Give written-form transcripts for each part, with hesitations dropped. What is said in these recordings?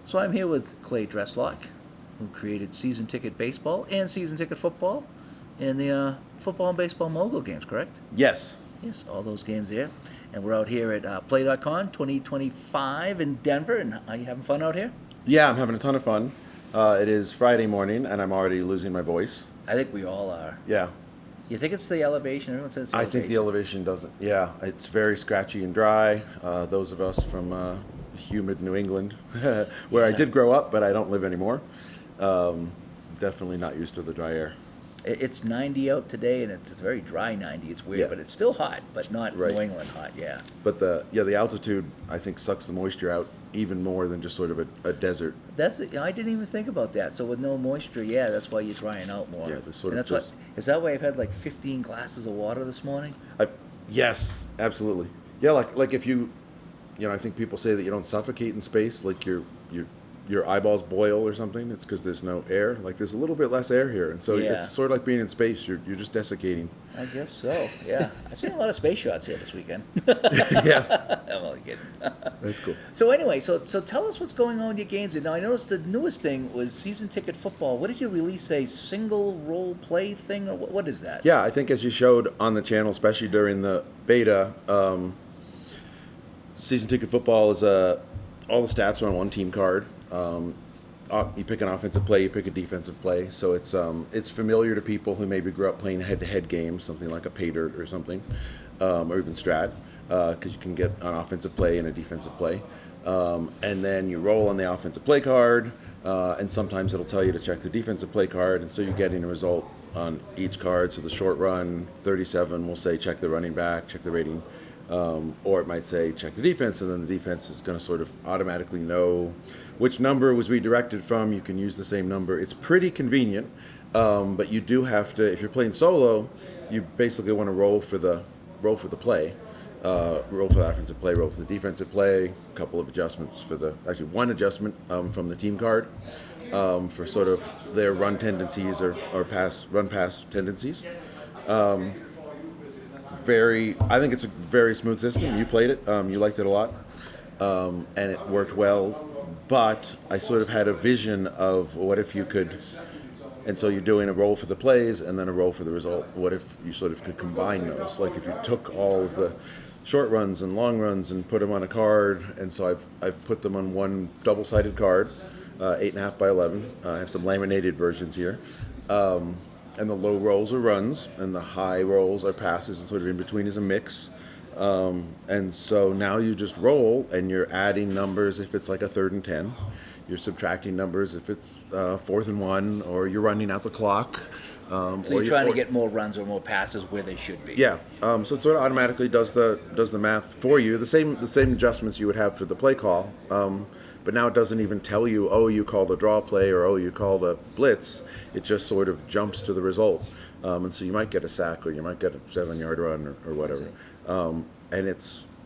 So I'm here with Clay Dreslough, who created Season Ticket Baseball and Season Ticket Football and the football and baseball mogul games, correct? Yes. Yes, all those games there. And we're out here at Plaay.con 2025 in Denver. And are you having fun out here? Yeah, I'm having a ton of fun. It is Friday morning, and I'm already losing my voice. I think we all are. Yeah. You think it's the elevation? Everyone says it's the I elevation. think the elevation doesn't. Yeah, it's very scratchy and dry. Those of us from humid New England, where I did grow up, but I don't live anymore, definitely not used to the dry air. It's 90 out today, and it's a very dry 90. It's weird, Yeah. but it's still hot, but not Right. New England hot, yeah. But the altitude, I think, sucks the moisture out even more than just sort of a desert. I didn't even think about that. So with no moisture, yeah, that's why you're drying out more. Yeah, there's sort And of that's just- is that why I've had like 15 glasses of water this morning? Yes, absolutely. Yeah, like if I think people say that you don't suffocate in space, like your eyeballs boil or something. It's because there's no air. Like there's a little bit less air here, and so Yeah. it's sort of like being in space. You're just desiccating. I guess so. Yeah, I've seen a lot of space shots here this weekend. Yeah, I'm only kidding. that's cool. So anyway, so tell us what's going on with your games. And now I noticed the newest thing was Season Ticket Football. What did you release? A single role play thing, or what is that? Yeah, I think as you showed on the channel, especially during the beta, season ticket football is all the stats are on one team card. You pick an offensive play, you pick a defensive play. So it's familiar to people who maybe grew up playing head-to-head games, something like a pay dirt or something, or even strat, because you can get an offensive play and a defensive play. And then you roll on the offensive play card, and sometimes it'll tell you to check the defensive play card, and so you're getting a result on each card. So the short run, 37, will say check the running back, check the rating. Or it might say check the defense, and then the defense is going to sort of automatically know which number was redirected from. You can use the same number. It's pretty convenient, but you do have to. If you're playing solo, you basically want to roll for the play, roll for the offensive play, roll for the defensive play. A couple of adjustments one adjustment from the team card for sort of their run tendencies or run pass tendencies. I think it's a very smooth system. You played it, you liked it a lot, and it worked well. But I sort of had a vision of what if you could, and so you're doing a roll for the plays and then a roll for the result. What if you sort of could combine those? Like if you took all of the short runs and long runs and put them on a card, and so I've put them on one double-sided card, 8.5 by 11. I have some laminated versions here. And the low rolls are runs, and the high rolls are passes, and sort of in between is a mix. And so now you just roll, and you're adding numbers if it's like a 3rd and 10. You're subtracting numbers if it's 4th and 1, or you're running out the clock. So you're trying to get more runs or more passes where they should be. Yeah. So it sort of automatically does the math for you. The same adjustments you would have for the play call. But now it doesn't even tell you, oh, you called a draw play or, oh, you called a blitz. It just sort of jumps to the result. And so you might get a sack or you might get a 7-yard run or whatever.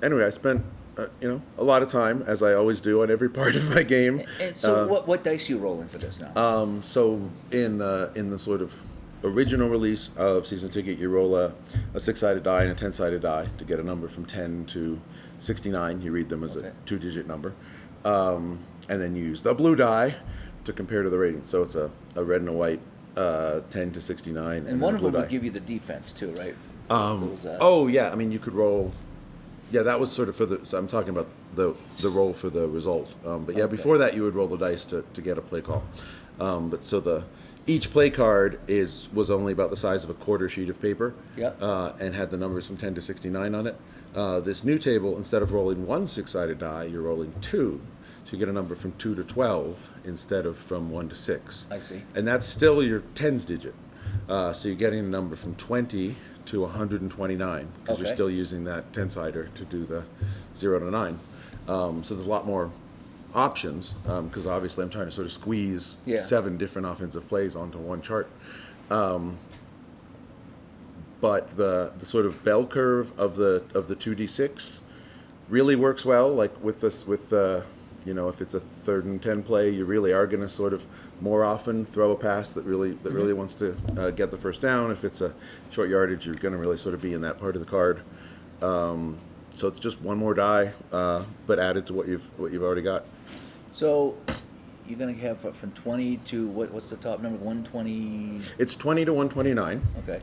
Anyway, I spent, a lot of time, as I always do on every part of my game. And so what dice are you rolling for this now? So in the sort of original release of Season Ticket, you roll a 6-sided die and a 10-sided die to get a number from 10 to 69. You read them as a 2-digit number. And then you use the blue die to compare to the rating. So it's a red and a white 10 to 69. And one of them die. would give you the defense too, right? Oh, yeah. I mean, you could roll. Yeah, that was sort of so I'm talking about the roll for the result. But yeah, before that, you would roll the dice to get a play call. But so each play card was only about the size of a quarter sheet of paper. Yeah. And had the numbers from 10 to 69 on it. This new table, instead of rolling one 6-sided die, you're rolling 2. So you get a number from 2 to 12 instead of from 1 to 6. I see. And that's still your tens digit. So you're getting a number from 20 to 129 because you're still using that 10-sider to do the 0 to 9. So there's a lot more options because obviously I'm trying to sort of squeeze 7 different offensive plays onto one chart. But the sort of bell curve of the 2d6 really works well. Like with if it's a 3rd and 10 play, you really are going to sort of more often throw a pass that really wants to get the first down. If it's a short yardage, you're going to really sort of be in that part of the card. So it's just one more die, but added to what you've already got. So you're gonna have from 20 to what's the top number? 120. It's 20 to 129. Okay.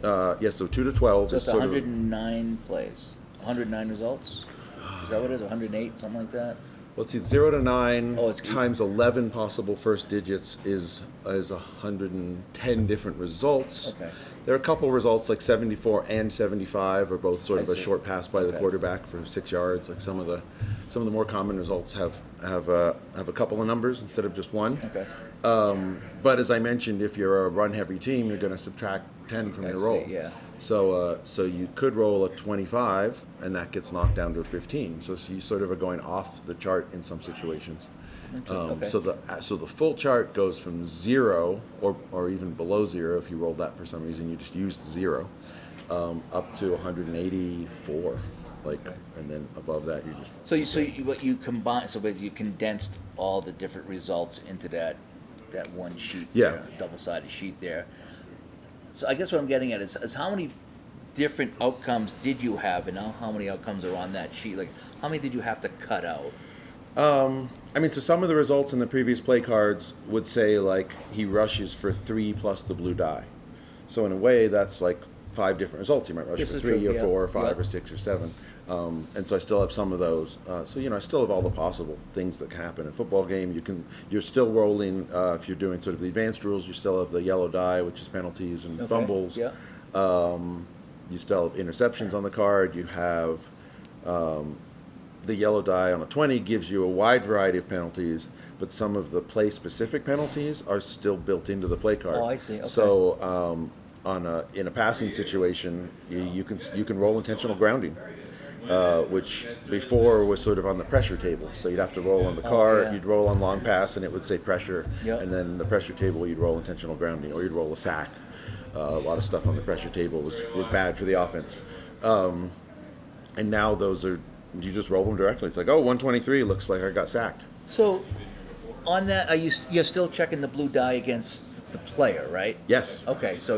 So 2 to 12 So is it's sort of 109 plays, 109 results. Is that what it is? 108, something like that. Let's see, 0 to 9 Oh, it's times 11 possible first digits is 110 different results. Okay. There are a couple results like 74 and 75 are both sort of I a see. short pass by the Okay. quarterback for 6 yards. Like some of the more common results have a couple of numbers instead of just one. Okay. But as I mentioned, if you're a run-heavy team, you're going to subtract 10 from I your see, roll. yeah. So you could roll a 25, and that gets knocked down to a 15. So you sort of are going off the chart in some situations. Okay. So the full chart goes from 0 or even below 0 if you rolled that for some reason. You just used the 0 up to 184. And then above that you just What you combine, so you condensed all the different results into that one sheet. Yeah. There, double-sided sheet there. So I guess what I'm getting at is how many different outcomes did you have, and how many outcomes are on that sheet? Like, how many did you have to cut out? so some of the results in the previous play cards would say like he rushes for 3 plus the blue die. So in a way that's like 5 different results. He might rush This for is 3 true, or yeah. 4 or 5 Yeah. or 6 or 7. And so I still have some of those. I still have all the possible things that can happen in a football game. You're still rolling, if you're doing sort of the advanced rules, you still have the yellow die, which is penalties and Okay. fumbles. Yeah. You still have interceptions on the card. You have the yellow die on a 20 gives you a wide variety of penalties, but some of the play-specific penalties are still built into the play card. Oh, I see. Okay. So in a passing situation, you can roll intentional grounding, which before was sort of on the pressure table. So you'd have to roll on the card, yeah. you'd roll on long pass, and it would say pressure, Yep. and then the pressure table you'd roll intentional grounding, or you'd roll a sack. A lot of stuff on the pressure table was bad for the offense. And now you just roll them directly. It's like, 123, looks like I got sacked. So, on that, you're still checking the blue die against the player, right? Yes. Okay, so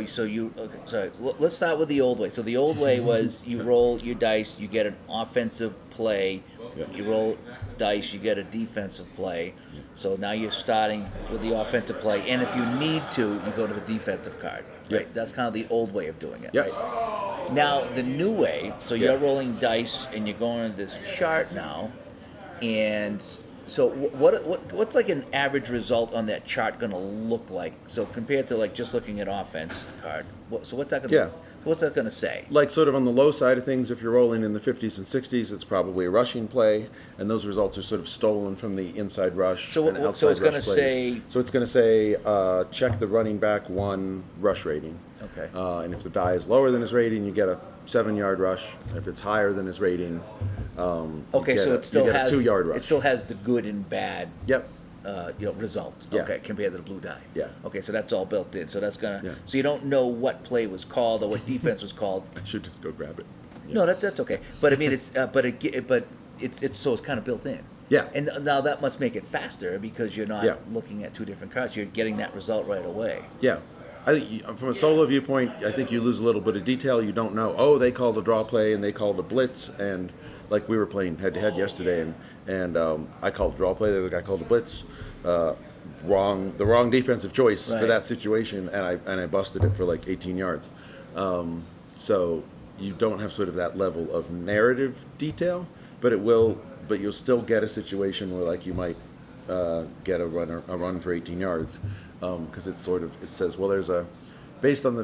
let's start with the old way. So the old way was you roll your dice, you get an offensive play. Yeah. You roll dice, you get a defensive play. So now you're starting with the offensive play, and if you need to, you go to the defensive card. Right? Yeah. That's kind of the old way of doing it. Yeah. Right? Now the new way, so Yeah. you're rolling dice and you're going to this chart now, and so what's like an average result on that chart going to look like? So compared to like just looking at offense card, what's that going to? Yeah. What's that going to say? Like sort of on the low side of things, if you're rolling in the 50s and 60s, it's probably a rushing play, and those results are sort of stolen from the inside rush So and so outside it's going to rush plays. say. So it's going to say check the running back 1 rush rating. Okay. And if the die is lower than his rating, you get a 7-yard rush. If it's higher than his rating, Okay, you so get it still a has 2-yard rush. It still has the good and bad. Yep. Result. Yeah. Okay, compared to the blue die. Yeah. Okay, so that's all built in. So that's gonna. Yeah. So you don't know what play was called or what defense was called. I should just go grab it. Yeah. No, that's okay. But I mean, it's it's kind of built in. Yeah. And now that must make it faster because you're not Yeah. looking at 2 different cards. You're getting that result right away. Yeah. I think from a solo viewpoint, I think you lose a little bit of detail. You don't know, oh, they called a draw play and they called a blitz, and like we were playing head-to-head yesterday, and I called a draw play, the other guy called a blitz. The wrong defensive choice Right. for that situation, and I busted it for like 18 yards. So you don't have sort of that level of narrative detail, but you'll still get a situation where like you might get a run for 18 yards, because it says, well, there's based on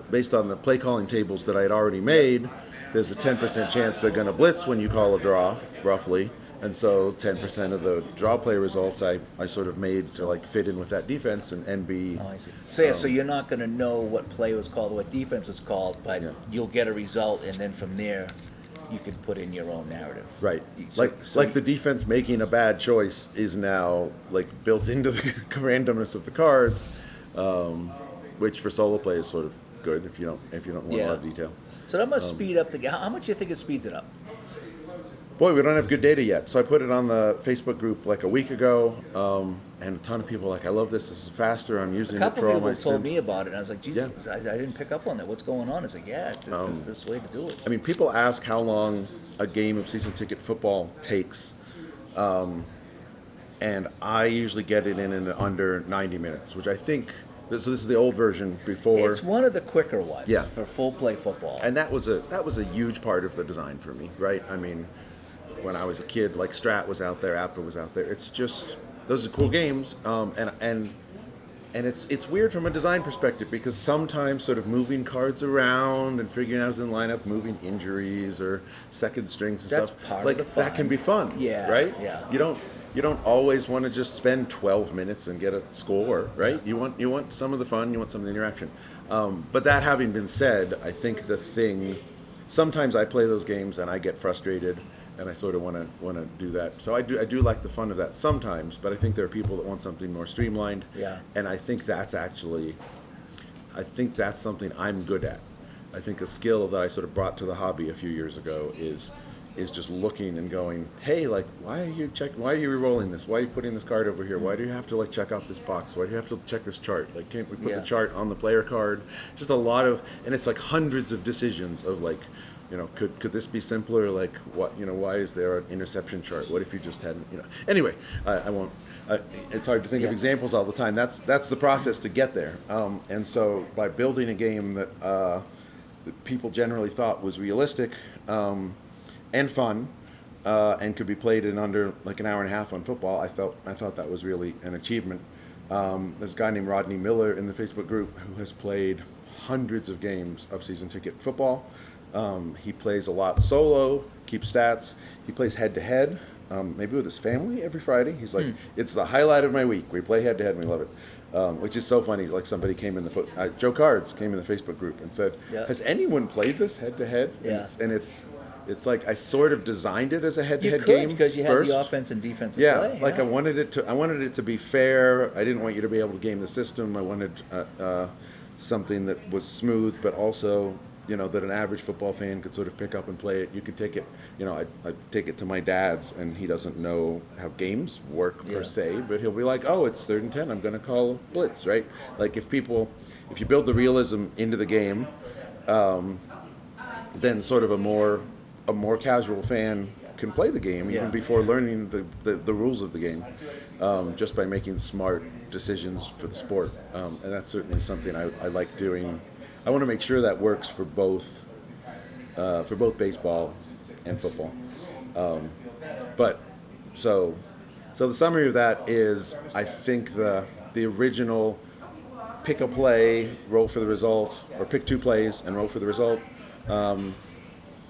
the play calling tables that I had already made, there's a 10% chance they're going to blitz when you call a draw, roughly. And so 10% of the draw play results I sort of made to like fit in with that defense and be. Oh, I see. So so you're not going to know what play was called or what defense was called, but Yeah. you'll get a result, and then from there, you can put in your own narrative. Right. So The defense making a bad choice is now like built into the randomness of the cards, which for solo play is sort of good if you don't want a lot of detail. So that must speed up the game. How much do you think it speeds it up? Boy, we don't have good data yet. So I put it on the Facebook group like a week ago, and a ton of people are like, I love this. This is faster. I'm A using it couple for all people my told sims. me about it, and I was like, Jesus, I didn't pick up on that. What's going on? It's like, yeah, it's this way to do it. I mean, people ask how long a game of season ticket football takes, and and I usually get it in under 90 minutes, which I think. So this is the old version before. It's one of the quicker ones Yeah. for full play football. And that was a huge part of the design for me, right? I mean, when I was a kid, like Strat was out there, Appa was out there. It's just those are cool games, and it's weird from a design perspective because sometimes sort of moving cards around and figuring out who's in the lineup, moving injuries or second strings and That's stuff, part like of the fun. that can be fun, Yeah, right? yeah. You don't always want to just spend 12 minutes and get a score, right? You want some of the fun, you want some of the interaction. But that having been said, I think sometimes I play those games and I get frustrated, and I sort of want to do that. So I do like the fun of that sometimes, but I think there are people that want something more streamlined. Yeah. And I think that's something I'm good at. I think a skill that I sort of brought to the hobby a few years ago is just looking and going, hey, like, why are you re-rolling this? Why are you putting this card over here? Why do you have to like check off this box? Why do you have to check this chart? Like, can't we put the chart on the player card? Just a lot of, and it's like hundreds of decisions of like, could this be simpler? Like, what, why is there an interception chart? What if you just hadn't, Anyway, I won't. It's hard to think of examples all the time. That's the process to get there. And so by building a game that people generally thought was realistic and fun, and could be played in under like an hour and a half on football, I thought that was really an achievement. There's a guy named Rodney Miller in the Facebook group who has played hundreds of games of season ticket football. He plays a lot solo, keeps stats. He plays head-to-head, maybe with his family every Friday. He's like, it's the highlight of my week. We play head-to-head and we love it, which is so funny. Like somebody came in Joe Cards came in the Facebook group and said, has anyone played this head-to-head? Yeah. And it's like I sort of designed it as a head-to-head You game could, because you had first. the offense and defensive play. Like I wanted it to be fair. I didn't want you to be able to game the system. I wanted something that was smooth, but also that an average football fan could sort of pick up and play it. You could take it. I take it to my dad's, and he doesn't know how games work per se, but he'll be like, "Oh, it's 3rd and 10. I'm going to call a blitz," right? Like if you build the realism into the game, then sort of a more casual fan can play the game even before learning the rules of the game, just by making smart decisions for the sport. And that's certainly something I like doing. I want to make sure that works for both baseball and football. But so the summary of that is, I think the original pick a play, roll for the result, or pick 2 plays and roll for the result,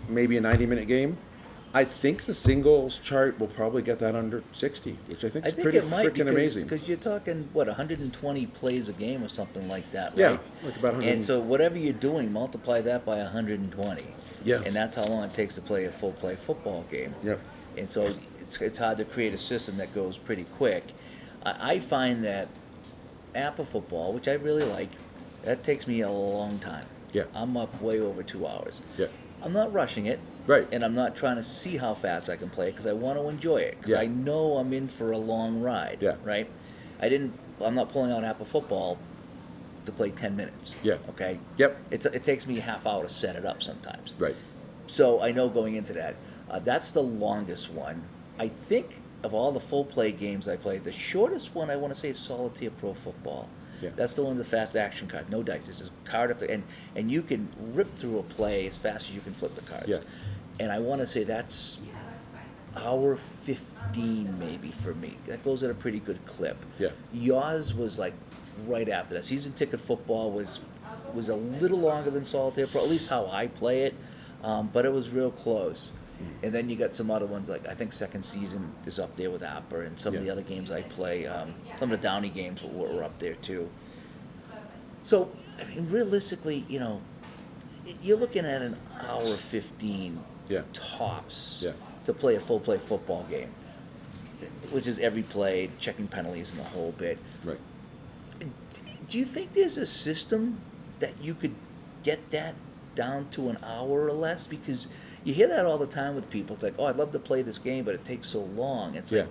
maybe a 90-minute game. I think the singles chart will probably get that under 60, which I think is pretty freaking amazing. Because you're talking, 120 plays a game or something like that, right? Yeah, like about 100. And so whatever you're doing, multiply that by 120. Yeah. And that's how long it takes to play a full play football game. Yeah. And so it's hard to create a system that goes pretty quick. I find that Appa football, which I really like, that takes me a long time. Yeah. I'm up way over 2 hours. Yeah. I'm not rushing it. Right. And I'm not trying to see how fast I can play it because I want to enjoy it. Because I know I'm in for a long ride. Yeah. Right? I'm not pulling out Appa football to play 10 minutes. Yeah. Okay? Yep. It takes me a half hour to set it up sometimes. Right. So I know going into that. That's the longest one. I think of all the full play games I played, the shortest one I want to say is Solitaire Pro Football. Yeah. That's the one with the fast action card, no dice. It's just card after, and you can rip through a play as fast as you can flip the cards. Yeah. And I want to say that's hour 15 maybe for me. That goes at a pretty good clip. Yeah. Yours was like right after that. Season ticket football was a little longer than Solitaire Pro, at least how I play it, but it was real close. And then you got some other ones, like I think Second Season is up there with Appa, and some of the other games I play, some of the Downey games were up there too. So, I mean, realistically, you're looking at an hour 15 tops to play a full play football game, which is every play, checking penalties and the whole bit. Right. Do you think there's a system that you could get that down to an hour or less? Because you hear that all the time with people. It's like, oh, I'd love to play this game, but it takes so long. It's like,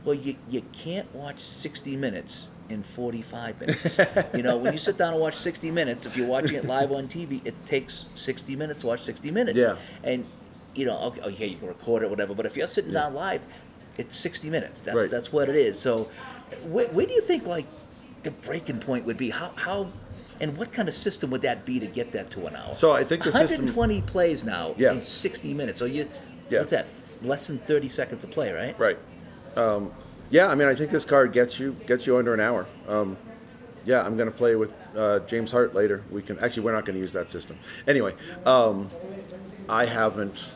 well, you can't watch 60 minutes in 45 minutes. When you sit down and watch 60 minutes, if you're watching it live on TV, it takes 60 minutes to watch 60 minutes. Yeah. And, okay, you can record it, whatever, but if you're sitting down live, it's 60 minutes. Right. That's what it is. So, where do you think like the breaking point would be? How and what kind of system would that be to get that to an hour? So I think the system. 120 plays now Yeah. in 60 minutes. So Yeah. what's that? Less than 30 seconds to play, right? Right. Yeah, I mean, I think this card gets you under an hour. Yeah, I'm going to play with James Hart later. We're not going to use that system. Anyway, I haven't.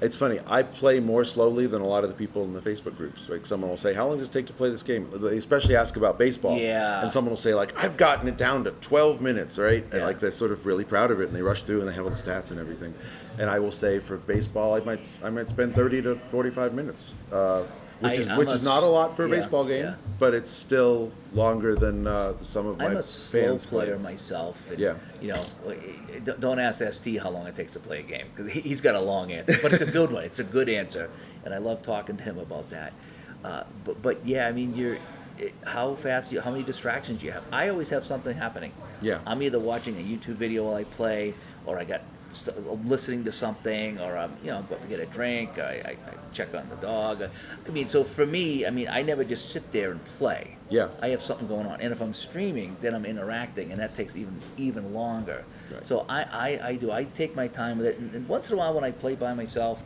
It's funny. I play more slowly than a lot of the people in the Facebook groups. Like someone will say, "How long does it take to play this game?" They especially ask about baseball. Yeah. And someone will say, like, "I've gotten it down to 12 minutes," right? And Yeah. like they're sort of really proud of it, and they rush through and they have all the stats and everything. And I will say, for baseball, I might spend 30 to 45 minutes, which is not a lot for a baseball game, yeah. but it's still longer than some of my I'm a slow fans player play. myself. And, Yeah. Don't ask ST how long it takes to play a game because he's got a long answer, but it's a good one. It's a good answer, and I love talking to him about that. But yeah, I mean, how many distractions do you have? I always have something happening. Yeah. I'm either watching a YouTube video while I play, or I'm listening to something, or I'm go up to get a drink. I check on the dog. I mean, so for me, I mean, I never just sit there and play. Yeah. I have something going on, and if I'm streaming, then I'm interacting, and that takes even longer. Right. So I take my time with it, and once in a while when I play by myself,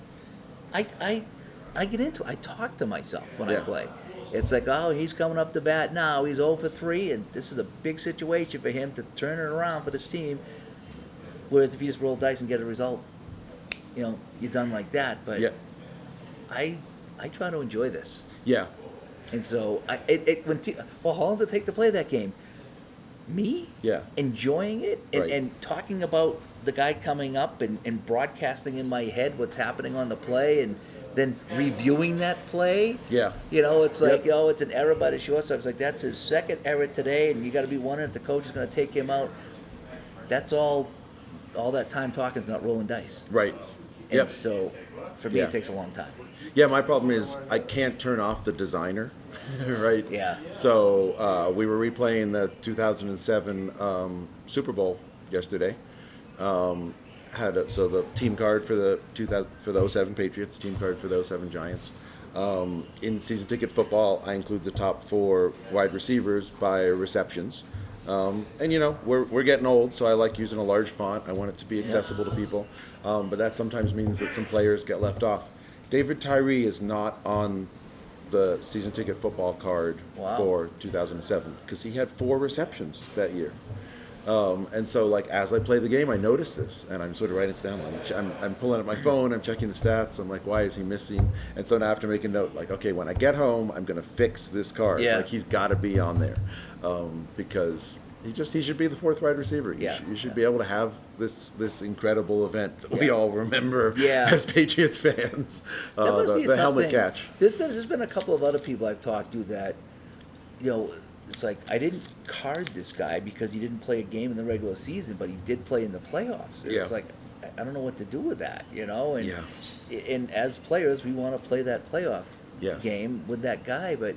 I get into it. I talk to myself when I Yeah. play. It's like, oh, he's coming up to bat now. He's 0 for 3, and this is a big situation for him to turn it around for this team. Whereas if you just roll dice and get a result, you're done like that. But Yeah. I try to enjoy this. Yeah. And so, how long does it take to play that game? Me? Yeah. Enjoying it and, Right. and talking about the guy coming up and broadcasting in my head what's happening on the play and then reviewing that play. Yeah. It's like, Yep. it's an error by the shortstop. It's like, that's his second error today, and you got to be wondering if the coach is going to take him out. That's all that time talking is not rolling dice. Right. And Yep. so, for me, Yeah. it takes a long time. Yeah, my problem is I can't turn off the designer, right? Yeah. So we were replaying the 2007 Super Bowl yesterday. So the team card for the 07 Patriots, team card for the 07 Giants. In season ticket football, I include the top 4 wide receivers by receptions. And we're getting old, so I like using a large font. I want it to be accessible to people, but that sometimes means that some players get left off. David Tyree is not on the season ticket football card for 2007 because he had 4 receptions that year. And so, like, as I play the game, I notice this, and I'm sort of writing it down. I'm pulling up my phone, I'm checking the stats. I'm like, why is he missing? And so now I have to make a note, like, okay, when I get home, I'm going to fix this card. Yeah. Like, he's got to be on there because he should be the 4th wide receiver. You should be able to have this incredible event that we all remember as Patriots fans. That must be a the tough helmet thing. catch. There's been a couple of other people I've talked to that, it's like, I didn't card this guy because he didn't play a game in the regular season, but he did play in the playoffs. It's like, I don't know what to do with that, And, and as players, we want to play that playoff game with that guy. But,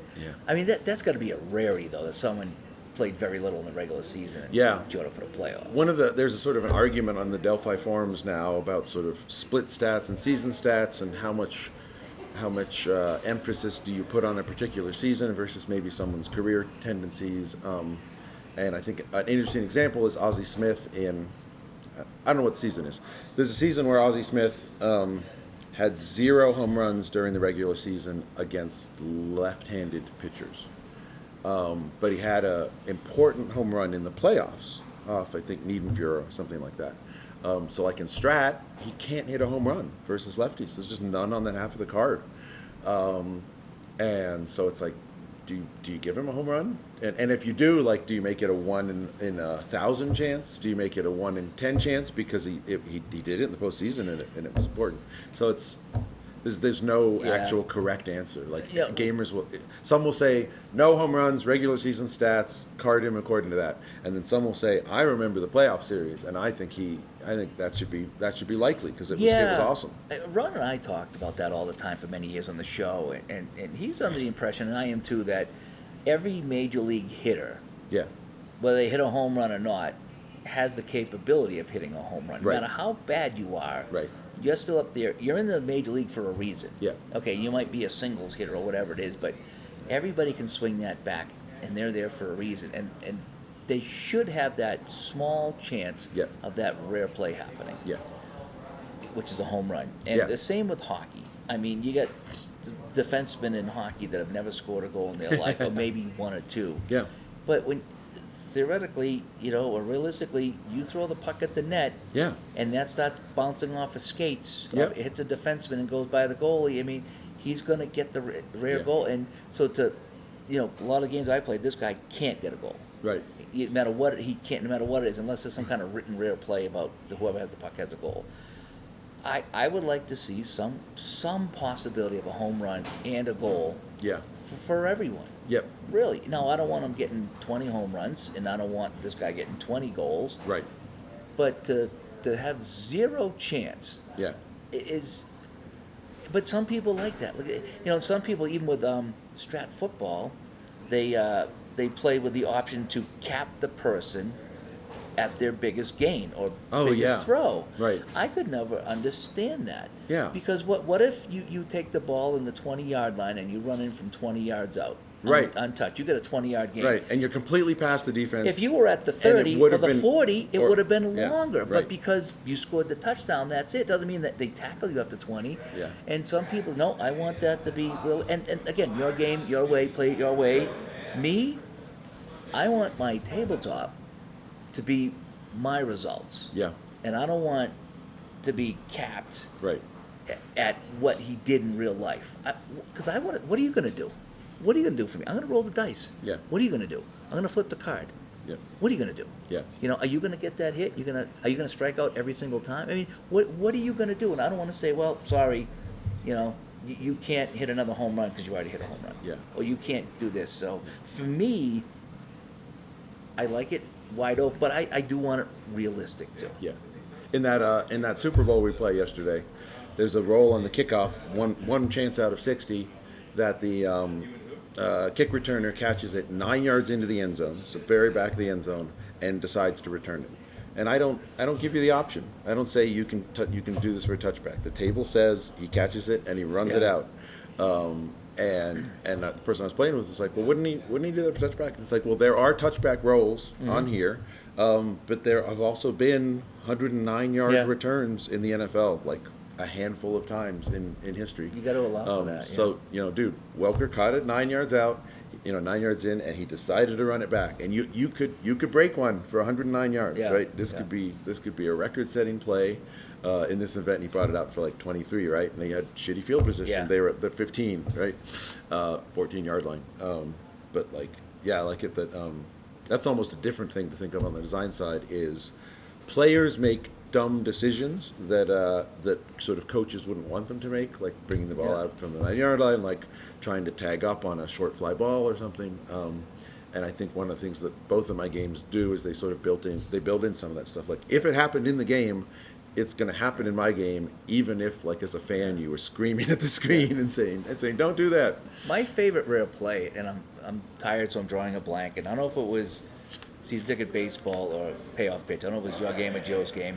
I mean, that's got to be a rarity, though, that someone played very little in the regular season and showed up for the playoffs. There's a sort of an argument on the Delphi forums now about sort of split stats and season stats and how much emphasis do you put on a particular season versus maybe someone's career tendencies. And I think an interesting example is Ozzie Smith I don't know what the season is. There's a season where Ozzie Smith had 0 home runs during the regular season against left-handed pitchers. But he had an important home run in the playoffs off, I think, Niedenfuhr or something like that. So like in Strat, he can't hit a home run versus lefties. There's just none on that half of the card. And so it's like, do you give him a home run? And if you do, like, do you make it a 1 in 1,000 chance? Do you make it a 1 in 10 chance because he did it in the postseason and it was important? So there's no actual correct answer. Like gamers some will say no home runs, regular season stats, card him according to that, and then some will say I remember the playoff series, and I think that should be likely because it was awesome. Ron and I talked about that all the time for many years on the show, and he's under the impression, and I am too, that every major league hitter, whether they hit a home run or not, has the capability of hitting a home run, no matter how bad you are. Right. You're still up there. You're in the major league for a reason. Yeah. Okay, you might be a singles hitter or whatever it is, but everybody can swing that back, and they're there for a reason. And they should have that small chance Yeah. of that rare play happening, Yeah. which is a home run. And Yeah. the same with hockey. I mean, you got defensemen in hockey that have never scored a goal in their life, or maybe one or two. Yeah. But when theoretically, or realistically, you throw the puck at the net, Yeah. and that starts bouncing off his skates, Yep. it hits a defenseman and goes by the goalie. I mean, he's going to get the rare Yeah. goal. And so a lot of games I played, this guy can't get a goal. Right. No matter what he can't, no matter what it is, unless there's some kind of written rare play about whoever has the puck has a goal. I would like to see some possibility of a home run and a goal Yeah. for everyone. Yep. Really. No, I don't want him getting 20 home runs, and I don't want this guy getting 20 goals. Right. But to have zero chance Yeah. is. But some people like that. Some people, even with strat football, they play with the option to cap the person at their biggest gain or biggest throw. Right. I could never understand that. Yeah. Because what if you take the ball in the 20-yard line and you run in from 20 yards out? Right. Untouched. You get a 20-yard gain. Right. And you're completely past the defense. If you were at the 30 or the 40, it would have been longer. But right. because you scored the touchdown, that's it. Doesn't mean that they tackle you after 20. Yeah. And some people, no, I want that to be real. And again, your game, your way, play it your way. Me, I want my tabletop to be my results. Yeah. And I don't want to be capped Right. at what he did in real life. Because what are you going to do? What are you going to do for me? I'm going to roll the dice. Yeah. What are you going to do? I'm going to flip the card. Yeah. What are you going to do? Yeah. Are you going to get that hit? Are you going to strike out every single time? I mean, what are you going to do? And I don't want to say, well, sorry, you can't hit another home run because you already hit a home run. Yeah. Or you can't do this. So for me, I like it wide open, but I do want it realistic too. Yeah. In that Super Bowl we played yesterday, there's a roll on the kickoff, one chance out of 60 that the kick returner catches it 9 yards into the end zone, so very back of the end zone, and decides to return it. And I don't give you the option. I don't say you can do this for a touchback. The table says he catches it and he runs it out. And the person I was playing with was like, well, wouldn't he do that for touchback? And it's like, well, there are touchback rolls on here, but there have also been 109-yard returns in the NFL, like a handful of times in history. You got to allow for that. Yeah. So dude, Welker caught it 9 yards out, 9 yards in, and he decided to run it back. And you could break one for 109 yards, right? This could be a record-setting play. In this event, he brought it out for like 23, right? And they had shitty field position. Yeah. They were at the 15, right? 14-yard line. But I like it that that's almost a different thing to think of on the design side is players make dumb decisions that sort of coaches wouldn't want them to make, like bringing the ball out from the 9-yard line, like trying to tag up on a short fly ball or something. And I think one of the things that both of my games do is they sort of build in some of that stuff. Like if it happened in the game, it's going to happen in my game, even if, like, as a fan, you were screaming at the screen and saying, "Don't do that." My favorite rare play, and I'm tired, so I'm drawing a blank. And I don't know if it was season ticket baseball or payoff pitch. I don't know if it was your game or Joe's game,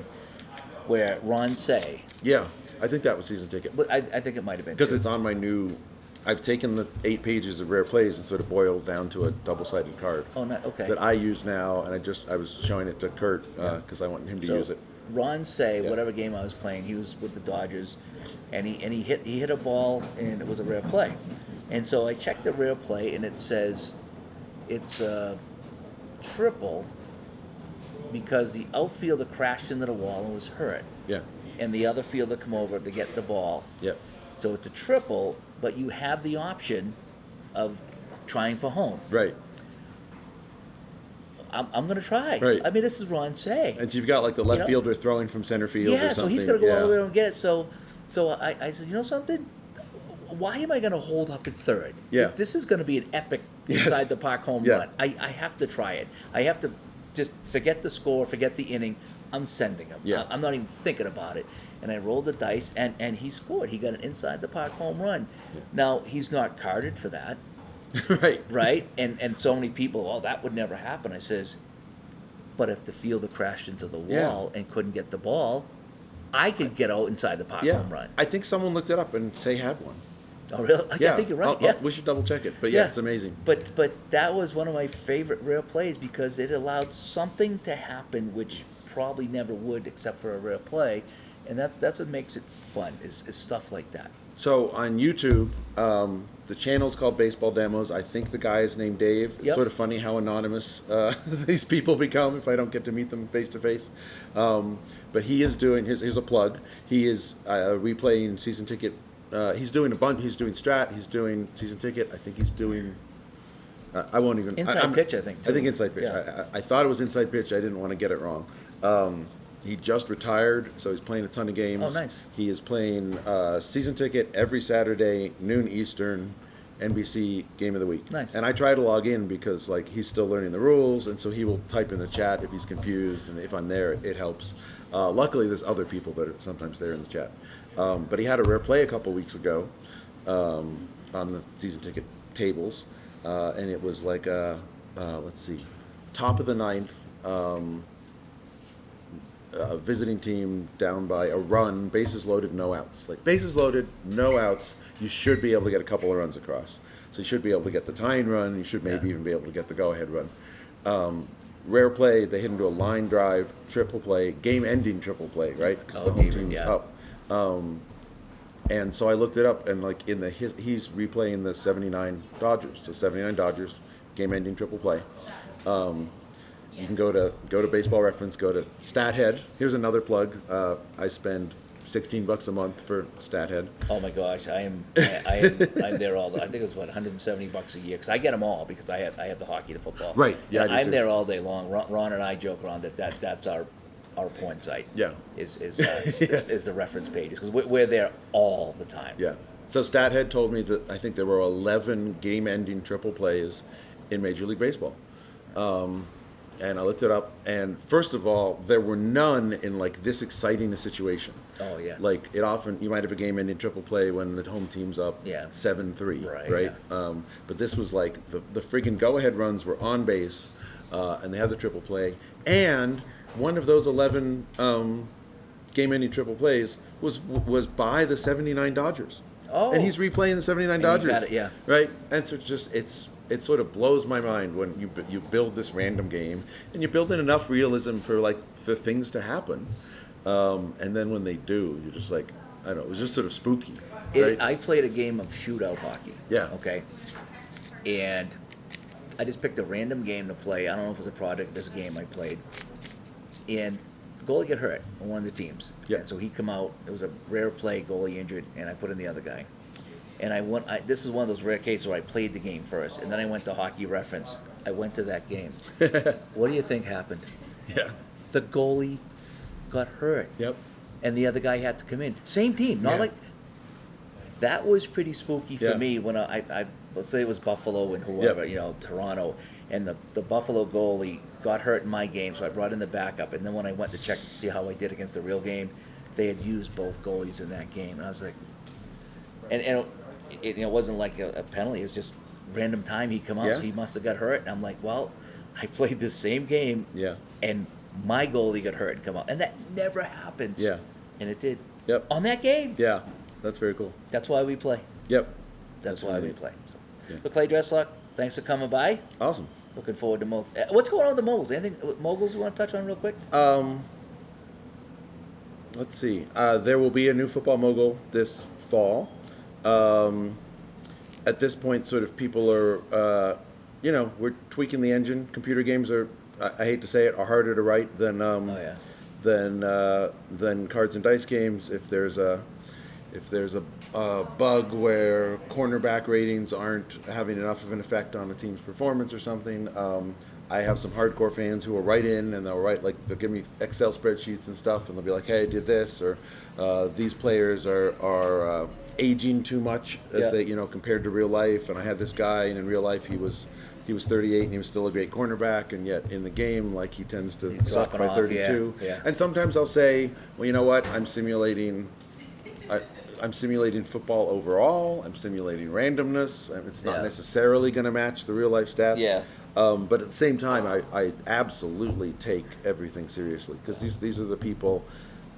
where Ron Say. Yeah, I think that was season ticket. But I think it might have been because too. it's on my new. I've taken the 8 pages of rare plays and sort of boiled down to a double-sided card. Oh, no, okay. That I use now, and I was showing it to Kurt because I want him to use it. Ron Say, whatever game I was playing, he was with the Dodgers, and he hit a ball, and it was a rare play. And so I checked the rare play, and it says it's a triple because the outfielder crashed into the wall and was hurt. Yeah. And the other fielder come over to get the ball. Yeah. So it's a triple, but you have the option of trying for home. Right. I'm going to try. Right. I mean, this is Ron Say. And so you've got like the left fielder throwing from center field or something. Yeah, so he's going to go all the way over and get it. So I said, you know something? Why am I going to hold up at third? Yeah. This is going to be an epic inside the park home run. I have to try it. I have to just forget the score, forget the inning. I'm sending him. Yeah. I'm not even thinking about it. And I rolled the dice, and he scored. He got an inside the park home run. Yeah. Now, he's not carded for that. Right? And so many people, that would never happen. I says, but if the fielder crashed into the wall and couldn't get the ball, I could get out inside the park Yeah, home run. I think someone looked it up and say had one. Oh, really? I think you're right. We should double check it. But yeah, it's amazing. But that was one of my favorite rare plays because it allowed something to happen which probably never would except for a rare play, and that's what makes it fun is stuff like that. So on YouTube, the channel's called Baseball Demos. I think the guy is named Dave. It's Yep. sort of funny how anonymous these people become if I don't get to meet them face to face. But he is doing here's a plug. He is replaying season ticket. He's doing a bunch. He's doing strat. He's doing season ticket. I think he's doing. I won't even. Inside pitch, I think. Too. I think inside pitch. Yeah. I thought it was inside pitch. I didn't want to get it wrong. He just retired, so he's playing a ton of games. Oh, nice. He is playing season ticket every Saturday, noon Eastern, NBC Game of the Week. Nice. And I try to log in because like he's still learning the rules, and so he will type in the chat if he's confused, and if I'm there, it helps. Luckily, there's other people that are sometimes there in the chat. But he had a rare play a couple weeks ago on the season ticket tables, and it was like let's see, top of the ninth. Visiting team down by a run, bases loaded, no outs. Like bases loaded, no outs. You should be able to get a couple of runs across. So you should be able to get the tying run. You should maybe even be able to get the go-ahead run. Rare play. They hit into a line drive, triple play, game-ending triple play, right? Because the home team's up. And so I looked it up, and like he's replaying the '79 Dodgers. So '79 Dodgers, game-ending triple play. You can go to Baseball Reference, go to StatHead. Here's another plug. I spend $16 a month for StatHead. Oh my gosh, I'm there all. I think it was what $170 a year because I get them all because I have the hockey, the football. Right. Yeah. I'm there all day long. Ron and I joke around that's our porn site. Yeah. Is Yes. is the reference pages because we're there all the time. Yeah. So StatHead told me that I think there were 11 game-ending triple plays in Major League Baseball. And I looked it up, and first of all, there were none in like this exciting a situation. Oh yeah. Like it often, you might have a game-ending triple play when the home team's up 7-3, right? Yeah. But this was like the friggin' go-ahead runs were on base, and they had the triple play, and one of those 11 game-ending triple plays was by the '79 Dodgers. Oh. And he's replaying the '79 Dodgers. You got it, yeah. Right, and so it sort of blows my mind when you build this random game and you build in enough realism for things to happen, and then when they do, you're just like, I don't know, it was just sort of spooky. Right? I played a game of shootout hockey. Yeah. Okay. And I just picked a random game to play. I don't know if it was a project. This game I played, and the goalie got hurt on one of the teams. Yeah. And so he come out. It was a rare play, goalie injured, and I put in the other guy. And this is one of those rare cases where I played the game first, and then I went to Hockey Reference. I went to that game. What do you think happened? Yeah. The goalie got hurt. Yep. And the other guy had to come in. Same team. Not like that was pretty spooky for me when I let's say it was Buffalo and whoever, Toronto, and the Buffalo goalie got hurt in my game, so I brought in the backup, and then when I went to check to see how I did against the real game, they had used both goalies in that game, and I was like, and it wasn't like a penalty, it was just random time he'd come out, so he must have got hurt, and I'm like, well, I played the same game, and my goalie got hurt and come out, and that never happens. Yeah. And it did. Yep. On that game. Yeah. That's very cool. That's why we play. Yep. That's why we play. So, Yeah. But Clay Dreslough, thanks for coming by. Awesome. Looking forward to moguls. What's going on with the moguls? Anything moguls you want to touch on real quick? Let's see. There will be a new football mogul this fall. At this point, sort of people are, we're tweaking the engine. Computer games are, I hate to say it, are harder to write than than cards and dice games. If there's a bug where cornerback ratings aren't having enough of an effect on a team's performance or something, I have some hardcore fans who will write in and they'll give me Excel spreadsheets and stuff, and they'll be like, hey, I did this, or these players are aging too much as they compared to real life, and I had this guy, and in real life he was 38 and he was still a great cornerback, and yet in the game he tends to suck by 32. And sometimes I'll say, well, you know what, I'm simulating football overall. I'm simulating randomness. It's not necessarily going to match the real life stats. But at the same time, I absolutely take everything seriously, because these are the people.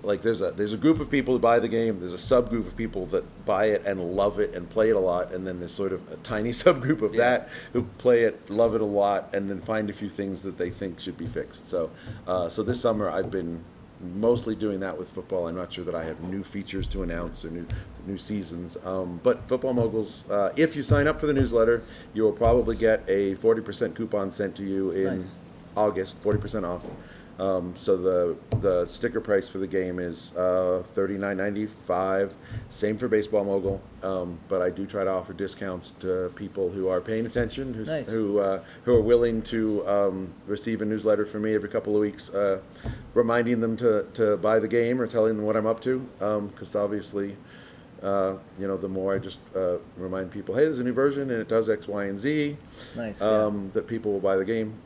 like there's a group of people who buy the game. There's a subgroup of people that buy it and love it and play it a lot, and then there's sort of a tiny subgroup of that who play it, love it a lot, and then find a few things that they think should be fixed. So, so this summer I've been mostly doing that with football. I'm not sure that I have new features to announce or new seasons. But Football Moguls, if you sign up for the newsletter, you will probably get a 40% coupon sent to you in August, 40% off. So the sticker price for the game is $39.95. Same for Baseball Mogul, but I do try to offer discounts to people who are paying attention, who are willing to receive a newsletter from me every couple of weeks, reminding them to buy the game or telling them what I'm up to. Because obviously, the more I just remind people, hey, there's a new version and it does X, Y, and Z. That people will buy the game.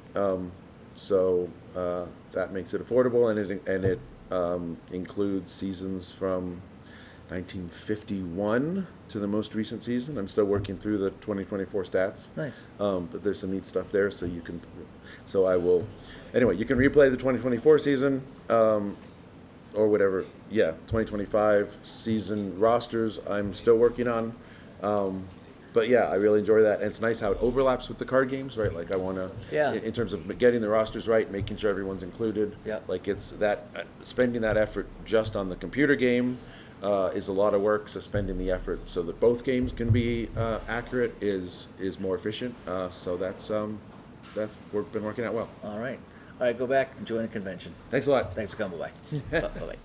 So that makes it affordable, and it includes seasons from 1951 to the most recent season. I'm still working through the 2024 stats. But there's some neat stuff there, so you can. So I will. Anyway, you can replay the 2024 season, or whatever. Yeah, 2025 season rosters. I'm still working on. But yeah, I really enjoy that, and it's nice how it overlaps with the card games, right? Like I want to, in terms of getting the rosters right, making sure everyone's included. Like it's that spending that effort just on the computer game is a lot of work. So spending the effort so that both games can be accurate is more efficient. So that's been working out well. All right, go back and join the convention. Thanks a lot. Thanks for coming by. Bye bye.